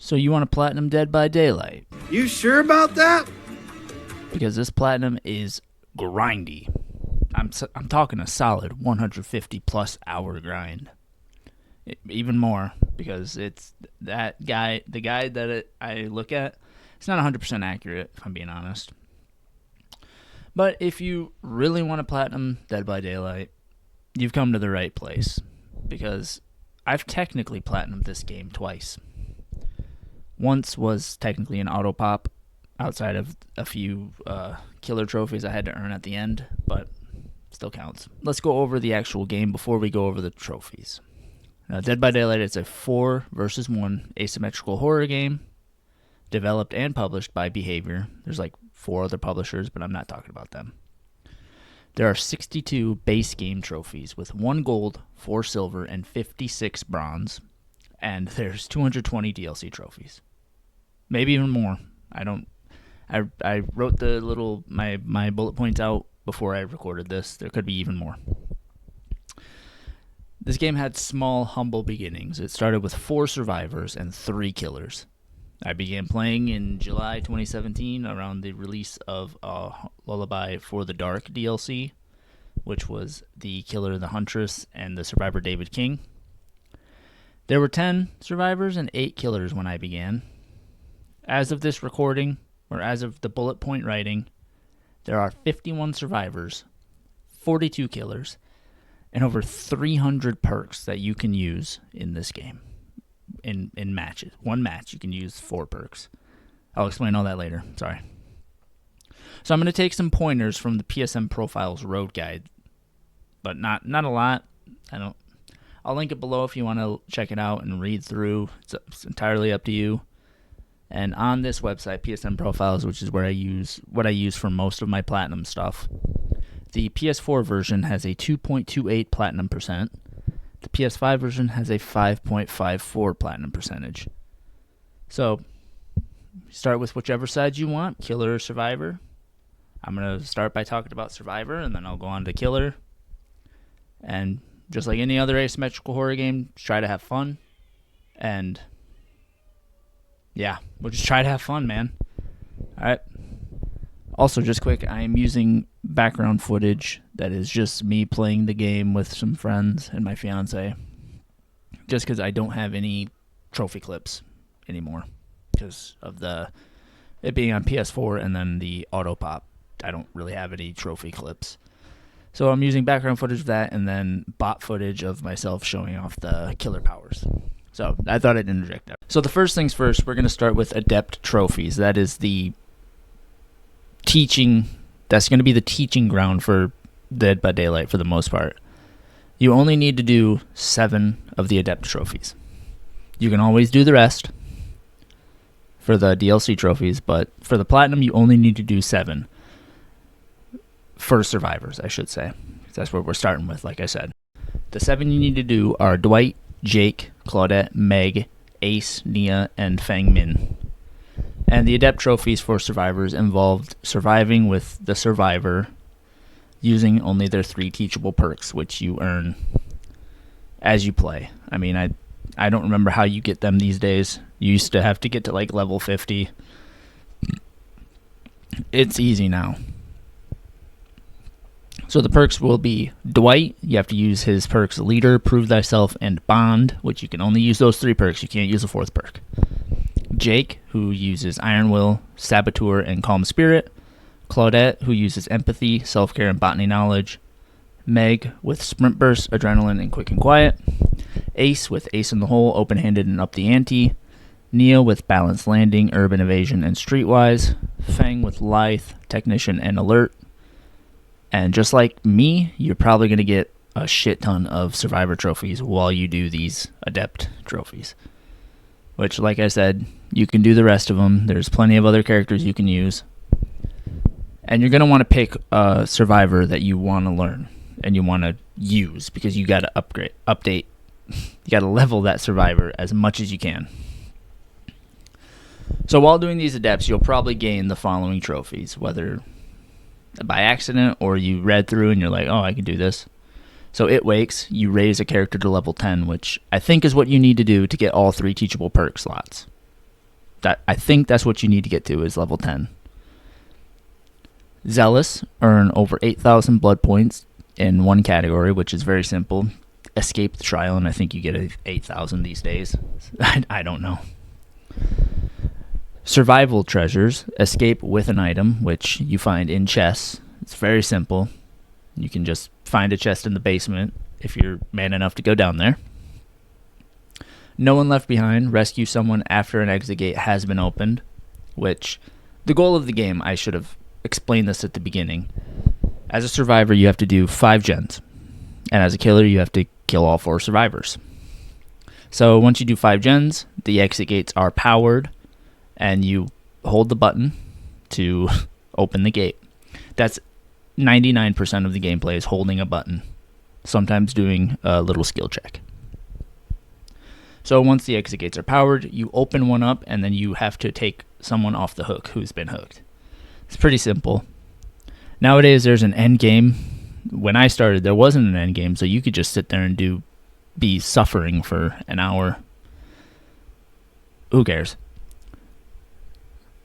So you want to platinum Dead by Daylight? You sure about that? Because this platinum is grindy. I'm talking a solid 150 plus hour grind. Even more, because it's that guy, the guide that I look at, it's not 100% accurate, if I'm being honest. But if you really want to platinum Dead by Daylight, you've come to the right place, because I've technically platinumed this game twice. Once was technically an auto pop outside of a few killer trophies I had to earn at the end, but still counts. Let's go over the actual game before we go over the trophies. Now, Dead by Daylight is a 4 versus 1 asymmetrical horror game developed and published by Behavior. There's like 4 other publishers, but I'm not talking about them. There are 62 base game trophies with 1 gold, 4 silver, and 56 bronze. And there's 220 DLC trophies. Maybe even more. I wrote the little my bullet points out before I recorded this. There could be even more. This game had small, humble beginnings. It started with 4 survivors and 3 killers. I began playing in July 2017 around the release of Lullaby for the Dark DLC, which was the killer, the Huntress, and the survivor David King. There were 10 survivors and 8 killers when I began. As of this recording, or as of the bullet point writing, there are 51 survivors, 42 killers, and over 300 perks that you can use in this game. In matches. One match, you can use 4 perks. I'll explain all that later. Sorry. So I'm going to take some pointers from the PSM Profiles Road Guide, but not a lot. I'll link it below if you want to check it out and read through. It's entirely up to you. And on this website, PSM Profiles, which is where I use for most of my platinum stuff, the PS4 version has a 2.28 platinum percent. The PS5 version has a 5.54 platinum percentage. So, start with whichever side you want, killer or survivor. I'm going to start by talking about survivor, and then I'll go on to killer. And just like any other asymmetrical horror game, just try to have fun. And yeah, we'll just try to have fun, man. Alright. Also, just quick, I am using background footage that is just me playing the game with some friends and my fiance. Just because I don't have any trophy clips anymore. Because of it being on PS4 and then the auto pop. I don't really have any trophy clips. So I'm using background footage of that and then bot footage of myself showing off the killer powers. So I thought I'd interject that. So the first things first, we're going to start with Adept Trophies. That is the teaching, that's going to be the teaching ground for Dead by Daylight for the most part. You only need to do 7 of the Adept Trophies. You can always do the rest for the DLC trophies, but for the Platinum, you only need to do 7. For survivors, I should say. That's what we're starting with, like I said. The 7 you need to do are Dwight, Jake, Claudette, Meg, Ace, Nia, and Fang Min. And the Adept Trophies for survivors involved surviving with the survivor using only their 3 teachable perks, which you earn as you play. I mean, I don't remember how you get them these days. You used to have to get to like level 50. It's easy now. So the perks will be Dwight. You have to use his perks Leader, Prove Thyself, and Bond, which you can only use those 3 perks. You can't use a 4th perk. Jake, who uses Iron Will, Saboteur, and Calm Spirit. Claudette, who uses Empathy, Self-Care, and Botany Knowledge. Meg with Sprint Burst, Adrenaline, and Quick and Quiet. Ace with Ace in the Hole, Open-Handed, and Up the Ante. Nia with Balanced Landing, Urban Evasion, and Streetwise. Fang with Lithe, Technician, and Alert. And just like me, you're probably going to get a shit ton of survivor trophies while you do these Adept Trophies. Which, like I said, you can do the rest of them. There's plenty of other characters you can use. And you're going to want to pick a survivor that you want to learn and you want to use, because you got to update. You got to level that survivor as much as you can. So while doing these adepts, you'll probably gain the following trophies, whether by accident or you read through and you're like, oh, I can do this. So It Wakes, you raise a character to level 10, which I think is what you need to do to get all 3 teachable perk slots. I think that's what you need to get to, is level 10. Zealous earn over 8,000 blood points in one category, which is very simple. Escape the trial, and I think you get 8,000 these days. I don't know. Survival treasures, escape with an item, which you find in chests. It's very simple. You can just find a chest in the basement if you're man enough to go down there. No one left behind, rescue someone after an exit gate has been opened, which the goal of the game, I should have explained this at the beginning. As a survivor, you have to do 5 gens, and as a killer, you have to kill all 4 survivors. So once you do 5 gens, the exit gates are powered, and you hold the button to open the gate. That's 99% of the gameplay, is holding a button, sometimes doing a little skill check. So once the exit gates are powered, you open one up, and then you have to take someone off the hook who's been hooked. It's pretty simple. Nowadays, there's an end game. When I started, there wasn't an end game, so you could just sit there and be suffering for an hour. Who cares?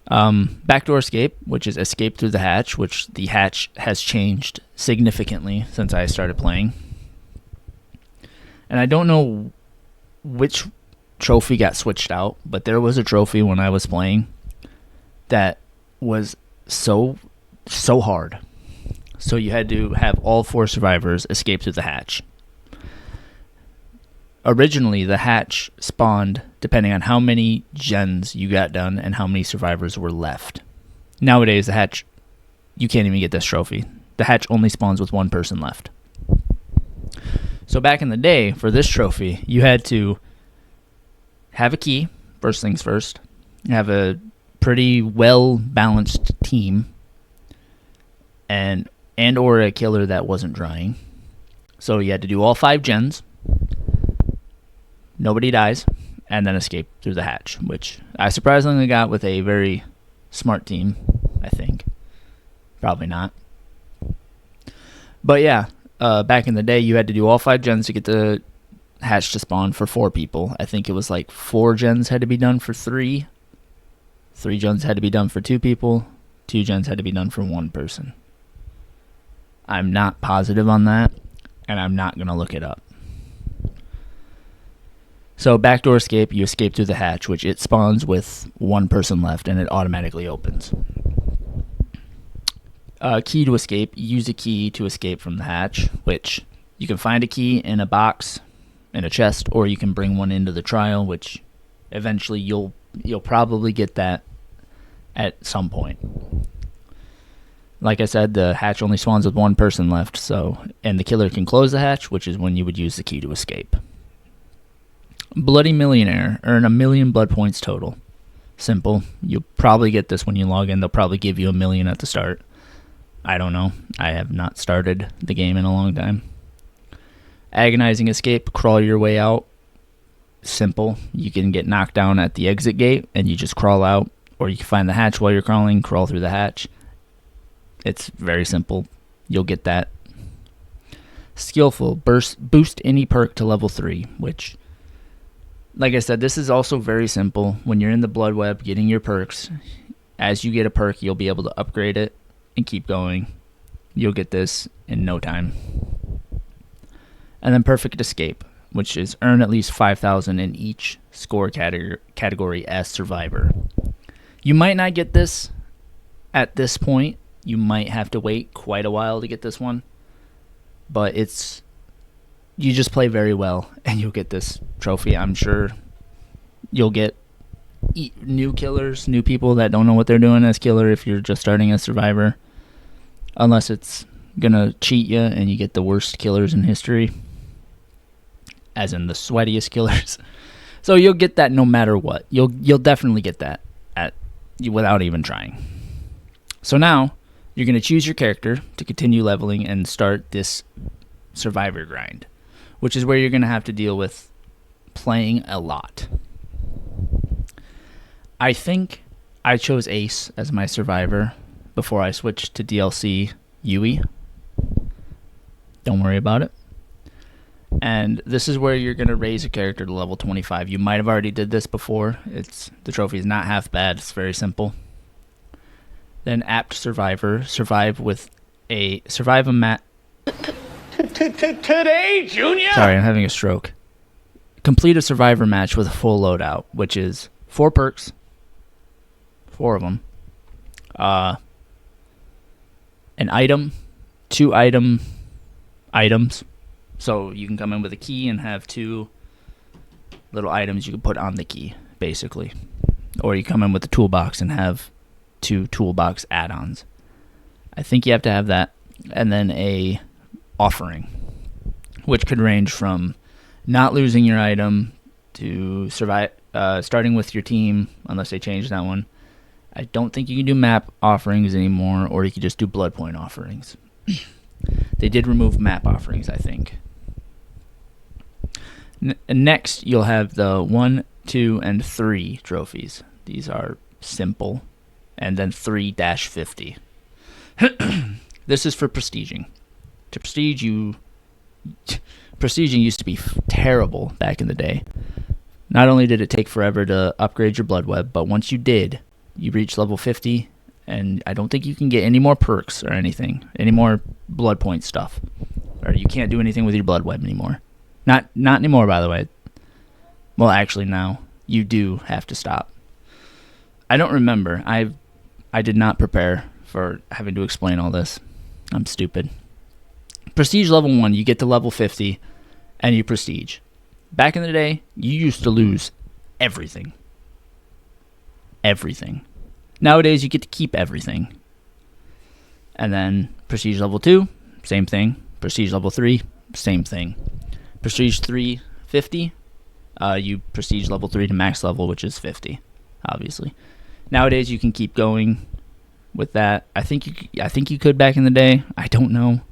Backdoor escape, which is escape through the hatch, which the hatch has changed significantly since I started playing. And I don't know which trophy got switched out, but there was a trophy when I was playing that was so hard. So you had to have all 4 survivors escape through the hatch. Originally, the hatch spawned depending on how many gens you got done and how many survivors were left. Nowadays, the hatch, you can't even get this trophy. The hatch only spawns with 1 person left. So back in the day, for this trophy, you had to have a key, first things first, have a pretty well-balanced team, and or a killer that wasn't drying. So you had to do all 5 gens, nobody dies, and then escape through the hatch, which I surprisingly got with a very smart team, I think. Probably not. But yeah, back in the day, you had to do all 5 gens to get the hatch to spawn for 4 people. I think it was like 4 gens had to be done for 3. 3 gens had to be done for 2 people. 2 gens had to be done for 1 person. I'm not positive on that, and I'm not going to look it up. So backdoor escape, you escape through the hatch, which it spawns with 1 person left, and it automatically opens. Key to escape, use a key to escape from the hatch, which you can find a key in a box, in a chest, or you can bring one into the trial, which eventually you'll probably get that at some point. Like I said, the hatch only spawns with 1 person left, so, and the killer can close the hatch, which is when you would use the key to escape. Bloody Millionaire, earn 1,000,000 blood points total. Simple. You'll probably get this when you log in. They'll probably give you 1,000,000 at the start. I don't know. I have not started the game in a long time. Agonizing escape, crawl your way out. Simple. You can get knocked down at the exit gate, and you just crawl out, or you can find the hatch while you're crawling, crawl through the hatch. It's very simple. You'll get that. Skillful, boost any perk to level 3, which, like I said, this is also very simple. When you're in the blood web getting your perks, as you get a perk, you'll be able to upgrade it and keep going. You'll get this in no time. And then perfect escape, which is earn at least 5,000 in each score category as survivor. You might not get this at this point. You might have to wait quite a while to get this one. But you just play very well, and you'll get this trophy. I'm sure you'll get new killers, new people that don't know what they're doing as killer if you're just starting as survivor. Unless it's going to cheat you and you get the worst killers in history. As in the sweatiest killers. So you'll get that no matter what. You'll definitely get that without even trying. So now, you're going to choose your character to continue leveling and start this survivor grind, which is where you're going to have to deal with playing a lot. I think I chose Ace as my survivor before I switched to DLC Yui. Don't worry about it. And this is where you're going to raise a character to level 25. You might have already did this before. The trophy is not half bad. It's very simple. Then apt survivor. Survive a match. Today, Junior. Sorry, I'm having a stroke. Complete a survivor match with a full loadout, which is 4 perks. 4 of them. An item. 2 items. So you can come in with a key and have 2 little items you can put on the key, basically. Or you come in with a toolbox and have 2 toolbox add-ons. I think you have to have that. And then a offering, which could range from not losing your item to survive, starting with your team, unless they change that one. I don't think you can do map offerings anymore, or you can just do blood point offerings. They did remove map offerings, I think. Next, you'll have the 1, 2, and 3 trophies. These are simple. And then 3-50. This is for prestiging. To prestige, prestiging used to be terrible back in the day. Not only did it take forever to upgrade your blood web, but once you did, you reached level 50, and I don't think you can get any more perks or anything, any more blood point stuff. Or you can't do anything with your blood web anymore. Not anymore, by the way. Well, actually, now you do have to stop. I don't remember. I did not prepare for having to explain all this. I'm stupid. Prestige level 1, you get to level 50, and you prestige. Back in the day, you used to lose everything. Everything. Nowadays, you get to keep everything. And then prestige level 2, same thing. Prestige level 3, same thing. Prestige 3, 50. You prestige level 3 to max level, which is 50, obviously. Nowadays, you can keep going with that. I think you could back in the day. I don't know.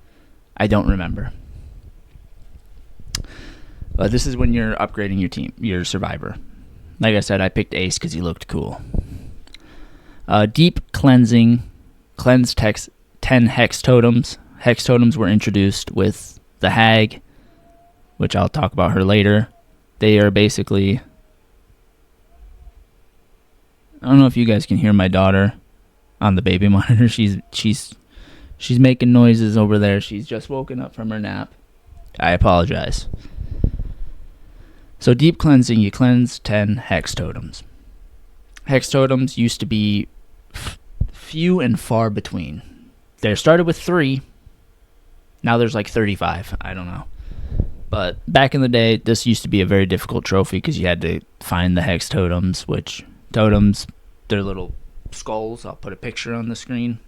I don't remember. But this is when you're upgrading your team, your survivor. Like I said, I picked Ace because he looked cool. Deep cleansing. Cleanse 10 hex totems. Hex totems were introduced with the Hag, which I'll talk about her later. They are basically... I don't know if you guys can hear my daughter on the baby monitor. She's making noises over there. She's just woken up from her nap. I apologize. So deep cleansing, you cleanse 10 hex totems. Hex totems used to be few and far between. They started with 3. Now there's like 35. I don't know. But back in the day, this used to be a very difficult trophy because you had to find the hex totems, which totems, they're little skulls. I'll put a picture on the screen.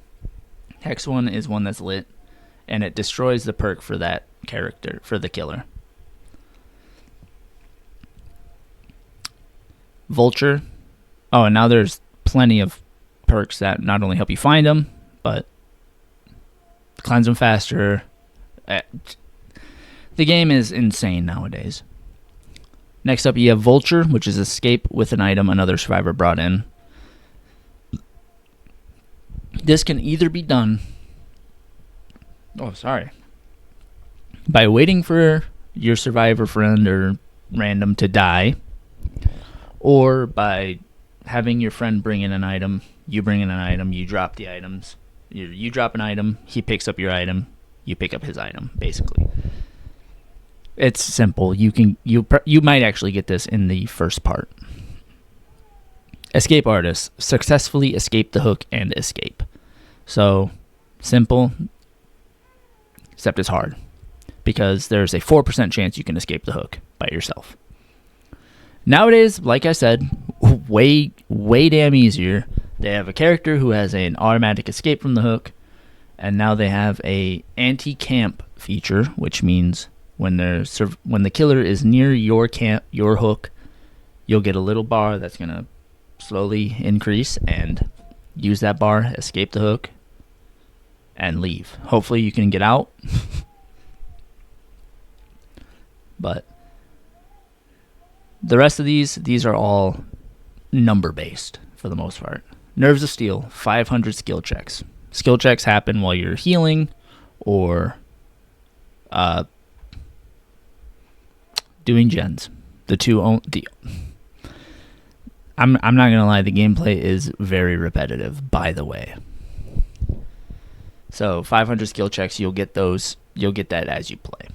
Hex one is one that's lit, and it destroys the perk for that character, for the killer. Vulture. Oh, and now there's plenty of perks that not only help you find them, but cleanse them faster. The game is insane nowadays. Next up, you have Vulture, which is escape with an item another survivor brought in. This can either be done... by waiting for your survivor friend or random to die, or by having your friend bring in an item, you bring in an item, you drop the items. You drop an item, he picks up your item, you pick up his item, basically. It's simple. You might actually get this in the first part. Escape artist. Successfully escape the hook and escape. So, simple, except it's hard. Because there's a 4% chance you can escape the hook by yourself. Nowadays, like I said, way damn easier. They have a character who has an automatic escape from the hook. And now they have a anti-camp feature, which means... when the killer is near your hook, you'll get a little bar that's going to slowly increase, and use that bar, escape the hook, and leave. Hopefully you can get out. But the rest of these are all number-based for the most part. Nerves of Steel, 500 skill checks. Skill checks happen while you're healing, or... doing gens. I'm not gonna lie, the gameplay is very repetitive, by the way. So 500 skill checks, you'll get that as you play.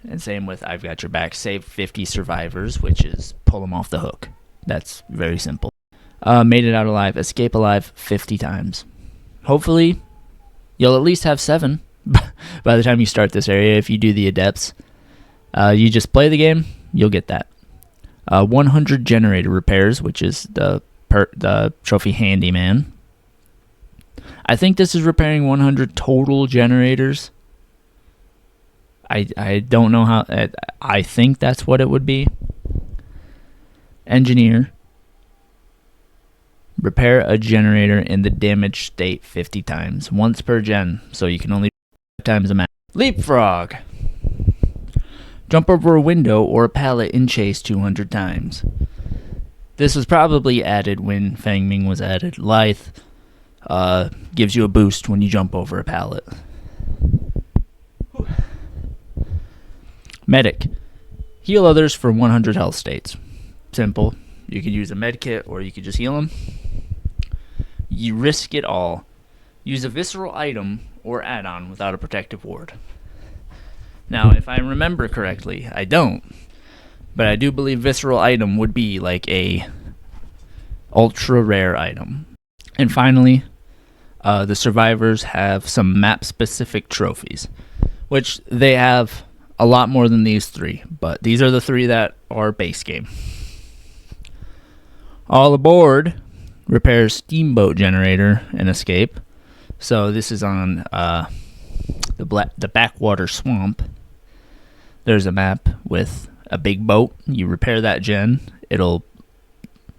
And same with I've Got Your Back, save 50 survivors, which is pull them off the hook. That's very simple. Made it out alive, escape alive 50 times. Hopefully, you'll at least have 7 by the time you start this area if you do the adepts. You just play the game, you'll get that. 100 generator repairs, which is the trophy handyman. I think this is repairing 100 total generators. I don't know how. I think that's what it would be. Engineer. Repair a generator in the damaged state 50 times. Once per gen, so you can only do 5 times a match. Leapfrog. Jump over a window or a pallet in chase 200 times. This was probably added when Fang Ming was added. Lithe gives you a boost when you jump over a pallet. Medic. Heal others for 100 health states. Simple. You could use a med kit or you could just heal them. You risk it all. Use a visceral item or add-on without a protective ward. Now, if I remember correctly, I don't, but I do believe visceral item would be like a ultra rare item. And finally, the survivors have some map-specific trophies, which they have a lot more than these 3, but these are the 3 that are base game. All aboard repairs steamboat generator and escape. So this is on the backwater swamp. There's a map with a big boat. You repair that gen, it'll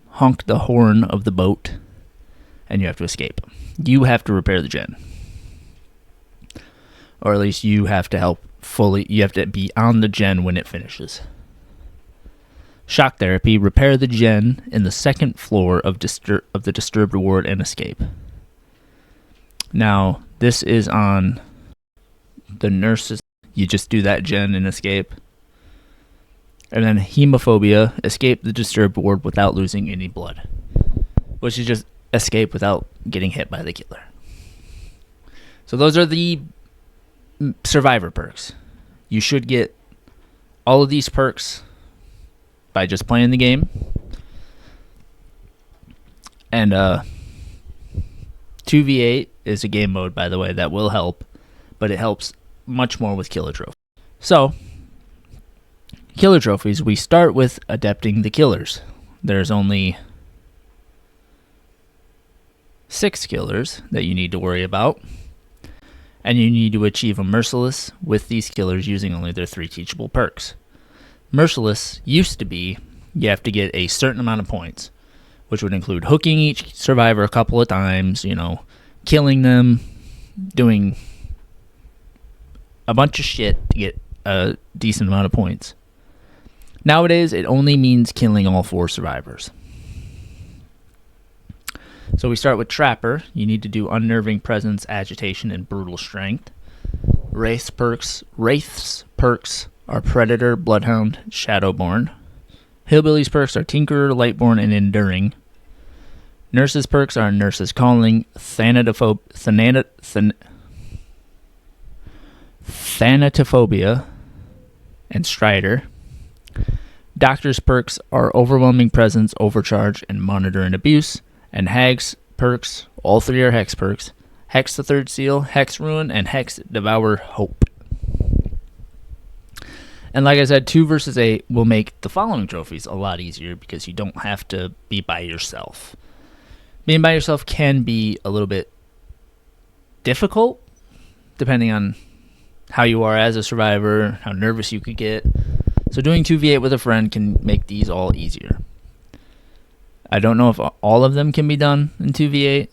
honk the horn of the boat, and you have to escape. You have to repair the gen. Or at least you have to help fully. You have to be on the gen when it finishes. Shock therapy. Repair the gen in the 2nd floor of the disturbed ward and escape. Now, this is on the nurses. You just do that gen and escape. And then hemophobia. Escape the disturbed ward without losing any blood. Which is just escape without getting hit by the killer. So those are the survivor perks. You should get all of these perks by just playing the game. And 2v8 is a game mode, by the way, that will help, but it helps much more with killer trophies. So, killer trophies, we start with adepting the killers. There's only 6 killers that you need to worry about, and you need to achieve a merciless with these killers using only their 3 teachable perks. Merciless used to be you have to get a certain amount of points, which would include hooking each survivor a couple of times, killing them, doing a bunch of shit to get a decent amount of points. Nowadays, it only means killing all 4 survivors. So we start with Trapper. You need to do Unnerving Presence, Agitation, and Brutal Strength. Wraith's perks are Predator, Bloodhound, Shadowborn. Hillbilly's perks are Tinkerer, Lightborn, and Enduring. Nurse's perks are Nurse's Calling, Thanatophobia, and Strider. Doctor's perks are Overwhelming Presence, Overcharge, and Monitor and Abuse. And Hag's perks, all 3 are Hex perks. Hex the Third Seal, Hex Ruin, and Hex Devour Hope. And like I said, 2 versus 8 will make the following trophies a lot easier because you don't have to be by yourself. Being by yourself can be a little bit difficult, depending on how you are as a survivor, how nervous you could get. So doing 2v8 with a friend can make these all easier. I don't know if all of them can be done in 2v8,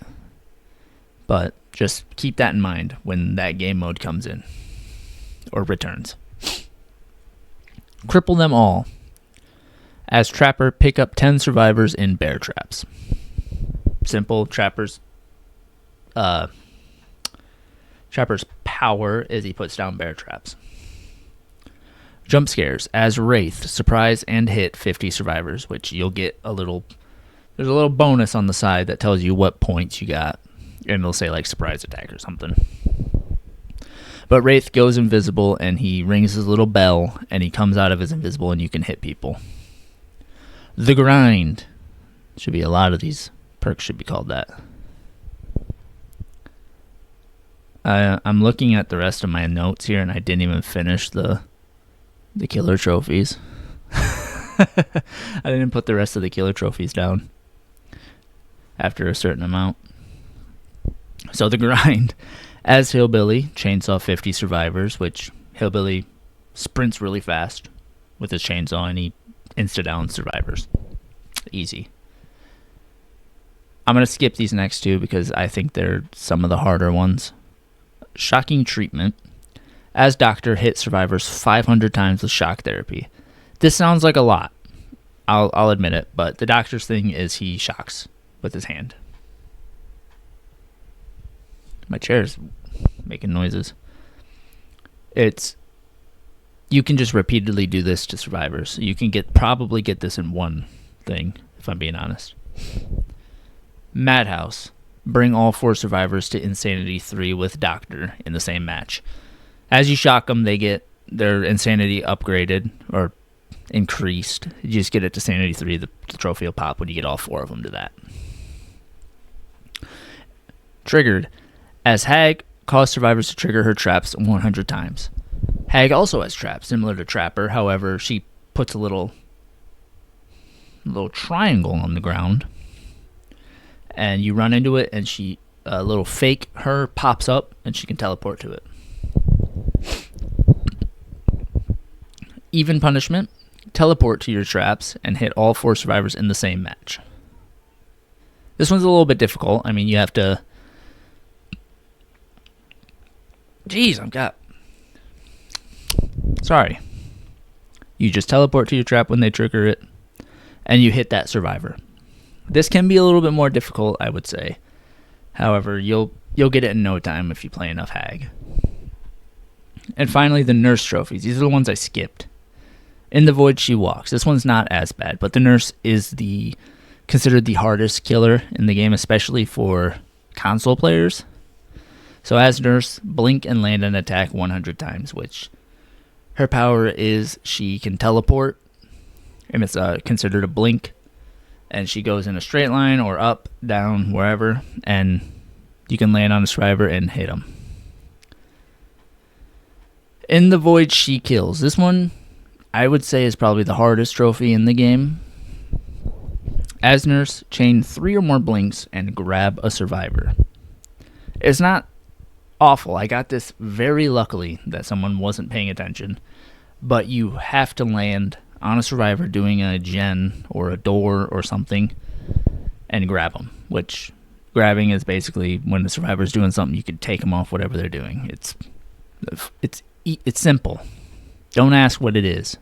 but just keep that in mind when that game mode comes in or returns. Cripple them all. As Trapper, pick up 10 survivors in bear traps. Simple. Trapper's power is he puts down bear traps. Jump scares. As Wraith, surprise and hit 50 survivors, which you'll get a little... There's a little bonus on the side that tells you what points you got. And it'll say, like, surprise attack or something. But Wraith goes invisible, and he rings his little bell, and he comes out of his invisible, and you can hit people. The Grind. Should be a lot of these perks should be called that. I'm looking at the rest of my notes here, and I didn't even finish the killer trophies. I didn't put the rest of the killer trophies down after a certain amount. So the Grind. As Hillbilly, chainsaw 50 survivors, which Hillbilly sprints really fast with his chainsaw, and he insta-downs survivors. Easy. I'm going to skip these next two because I think they're some of the harder ones. Shocking Treatment. As Doctor, hit survivors 500 times with shock therapy. This sounds like a lot. I'll admit it, but the Doctor's thing is he shocks with his hand. My chair's making noises. You can just repeatedly do this to survivors. You can probably get this in one thing, if I'm being honest. Madhouse. Bring all 4 survivors to Insanity 3 with Doctor in the same match. As you shock them, they get their Insanity upgraded or increased. You just get it to Sanity 3. The trophy will pop when you get all 4 of them to that. Triggered. As Hag, cause survivors to trigger her traps 100 times. Hag also has traps, similar to Trapper. However, she puts a little triangle on the ground, and you run into it, and a little fake her pops up, and she can teleport to it. Even Punishment. Teleport to your traps and hit all 4 survivors in the same match. This one's a little bit difficult. I mean, you have to... Jeez, Sorry. You just teleport to your trap when they trigger it, and you hit that survivor. This can be a little bit more difficult, I would say. However, you'll get it in no time if you play enough Hag. And finally, the Nurse trophies. These are the ones I skipped. In the Void, she walks. This one's not as bad, but the Nurse is considered the hardest killer in the game, especially for console players. So as Nurse, blink and land an attack 100 times, which her power is she can teleport, and it's considered a blink, and she goes in a straight line or up, down, wherever, and you can land on a survivor and hit them. In the Void, she kills. This one, I would say, is probably the hardest trophy in the game. As Nurse, chain 3 or more blinks and grab a survivor. It's not awful. I got this very luckily that someone wasn't paying attention, but you have to land on a survivor doing a gen or a door or something and grab them, which grabbing is basically when the survivor's doing something, you can take them off whatever they're doing. It's simple. Don't ask what it is.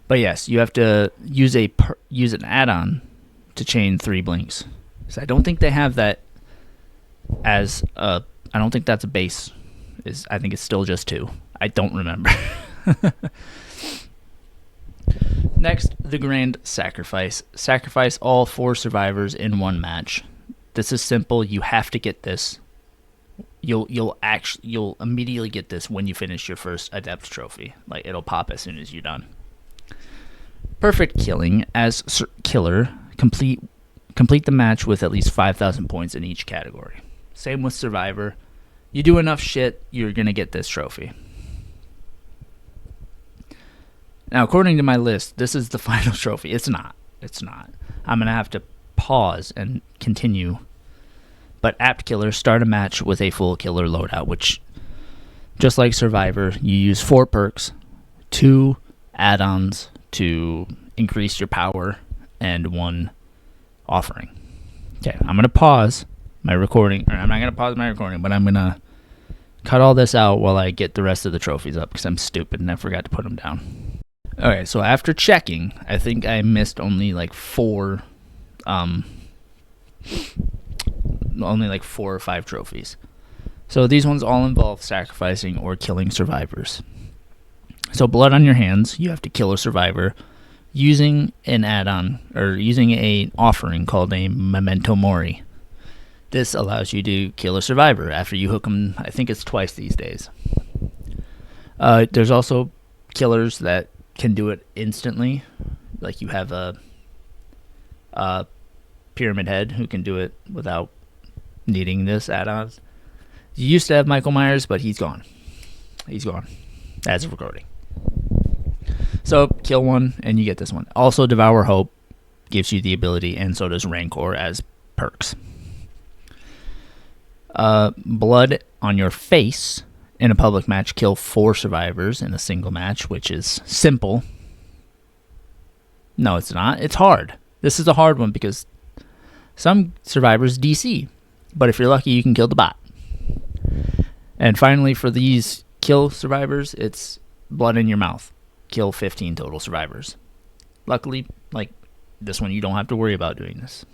But yes, you have to use an add-on to chain 3 blinks. So I don't think they have that as I don't think that's a base. I think it's still just 2. I don't remember. Next, the Grand Sacrifice. Sacrifice all 4 survivors in one match. This is simple. You have to get this. You'll immediately get this when you finish your first Adept trophy. Like, it'll pop as soon as you're done. Perfect Killing. As killer, complete the match with at least 5,000 points in each category. Same with Survivor. You do enough shit, you're going to get this trophy. Now, according to my list, this is the final trophy. It's not. I'm going to have to pause and continue. But Apt Killer, start a match with a full killer loadout, which, just like Survivor, you use 4 perks, 2 add-ons to increase your power, and 1 offering. Okay, I'm going to pause my recording. Or I'm not going to pause my recording, but I'm going to cut all this out while I get the rest of the trophies up, because I'm stupid and I forgot to put them down. Okay, so after checking, I think I missed only like 4 or 5 trophies. So these ones all involve sacrificing or killing survivors. So blood on your hands, you have to kill a survivor using an add-on or using an offering called a memento mori. This allows you to kill a survivor after you hook them. I think it's twice these days. There's also killers that can do it instantly. Like you have a Pyramid Head who can do it without needing this add-on. You used to have Michael Myers, but he's gone. He's gone as of recording. So kill one and you get this one. Also, Devour Hope gives you the ability, and so does Rancor as perks. Blood on your face in a public match. Kill 4 survivors in a single match, which is simple. No, it's not. It's hard. This is a hard one because some survivors DC, but if you're lucky, you can kill the bot. And finally, for these kill survivors, it's blood in your mouth. Kill 15 total survivors. Luckily, like this one, you don't have to worry about doing this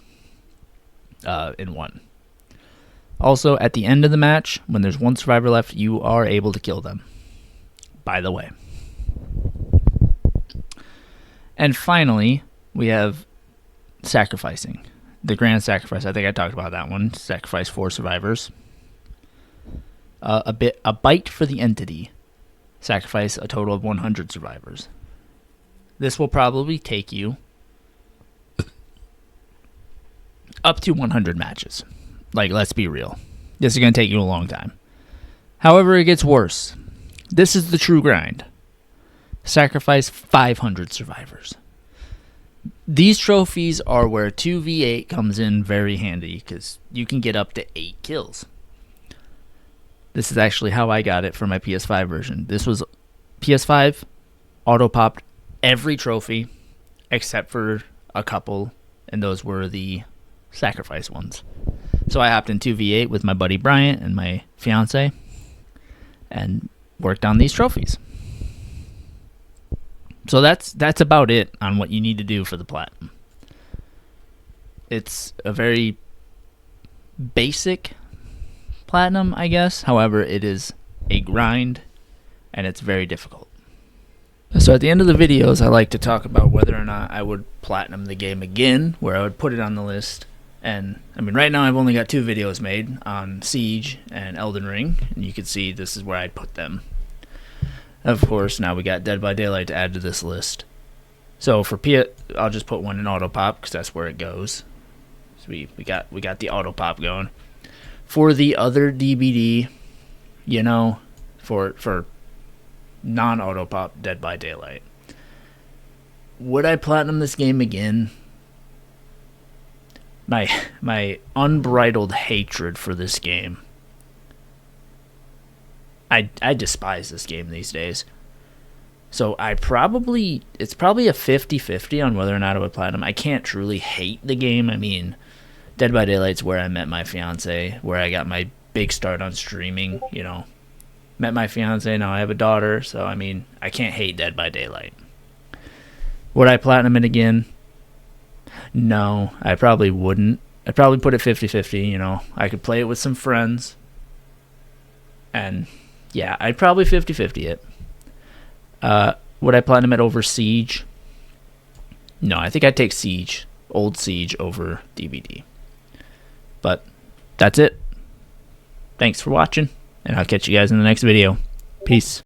in one. Also, at the end of the match, when there's one survivor left, you are able to kill them. By the way. And finally, we have sacrificing. The grand sacrifice. I think I talked about that one. Sacrifice 4 survivors. A bite for the entity. Sacrifice a total of 100 survivors. This will probably take you up to 100 matches. Like, let's be real. This is going to take you a long time. However, it gets worse. This is the true grind. Sacrifice 500 survivors. These trophies are where 2v8 comes in very handy because you can get up to 8 kills. This is actually how I got it for my PS5 version. This was PS5, auto-popped every trophy except for a couple, and those were the sacrifice ones. So I hopped in 2v8 with my buddy Bryant and my fiance and worked on these trophies. So that's about it on what you need to do for the platinum. It's a very basic platinum, I guess. However, it is a grind and it's very difficult. So at the end of the videos, I like to talk about whether or not I would platinum the game again, where I would put it on the list. And I mean, right now I've only got 2 videos made on Siege and Elden Ring, and you can see this is where I'd put them. Of course, now we got Dead by Daylight to add to this list. So for I'll just put one in auto pop because that's where it goes. So we got the auto pop going. For the other DBD, you know, for non-auto pop Dead by Daylight, would I platinum this game again? My unbridled hatred for this game. I despise this game these days. So it's probably a 50-50 on whether or not I would platinum. I can't truly hate the game. I mean, Dead by Daylight's where I met my fiance, where I got my big start on streaming, you know. Met my fiance, now I have a daughter, so I mean, I can't hate Dead by Daylight. Would I platinum it again? No, I probably wouldn't. I'd probably put it 50-50, you know. I could play it with some friends. And yeah, I'd probably 50-50 it. Would I platinum it over Siege? No, I think I'd take Siege, old Siege, over DBD. But that's it. Thanks for watching, and I'll catch you guys in the next video. Peace.